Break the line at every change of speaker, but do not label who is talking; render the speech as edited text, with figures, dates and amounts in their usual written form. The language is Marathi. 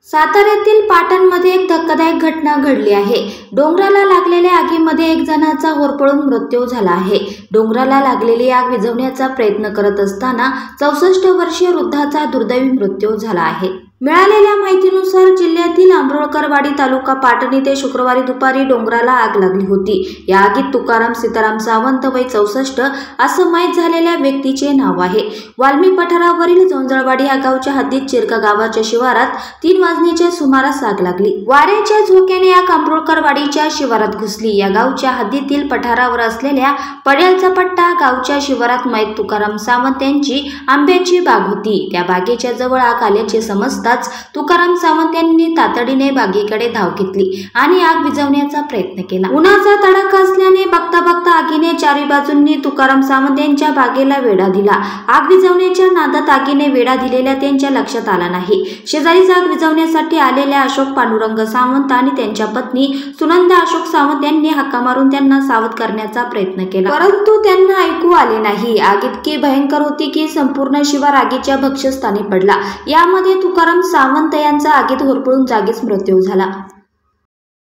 साताऱ्यातील पाटणमध्ये एक धक्कादायक घटना घडली आहे। डोंगराला लागलेल्या आगीमध्ये एक जणाचा होरपळून मृत्यू झाला आहे। डोंगराला लागलेली आग विझवण्याचा प्रयत्न करत असताना 64 वर्षीय वृद्धाचा दुर्दैवी मृत्यू झाला आहे। मिळालेल्या माहितीनुसार जिल्ह्यातील आंबोळकरवाडी तालुका पाटण येथे शुक्रवारी दुपारी डोंगराला आग लागली होती। या आगीत तुकाराम सीताराम सावंत वय 64 असं माहीत झालेल्या व्यक्तीचे नाव आहे। वाल्मी पठारावरील जोंजळवाडी या गावच्या हद्दीत चिरका गावाच्या शिवारात 3 वाजण्याच्या सुमारास आग लागली। वाऱ्याच्या झोक्याने आग आंबोळकरवाडीच्या शिवारात घुसली। या गावच्या हद्दीतील पठारावर असलेल्या पड्यालचा पट्टा गावच्या शिवारात मयत तुकाराम सावंत यांची आंब्याची बाग होती। त्या बागेच्या जवळ आग आल्याचे समजताच तुकाराम सावंत यांनी तातडीने बागेकडे धाव घेतली आणि आग विझवण्याचा प्रयत्न केला। उन्हाचा तडाखा असल्याने बघता बघता आगीने चारी बाजूंनी तुकाराम सावंत यांच्या बागेला वेढा दिला। आग विझवण्याच्या नादात आगीने वेढा दिलेल्या त्यांच्या लक्षात आला नाही। शेजारीच आग विझवण्यासाठी आलेल्या अशोक पांडुरंग सावंत आणि त्यांच्या पत्नी सुनंदा अशोक सावंत यांनी हाका मारून त्यांना सावध करण्याचा प्रयत्न केला, परंतु त्यांना ऐकू आले नाही। आग इतकी भयंकर होती की संपूर्ण शिवार आगीच्या भक्ष्यस्थानी पडला। यामध्ये तुकाराम सावंत यांचा आगीत होरपळून जागीच मृत्यू झाला।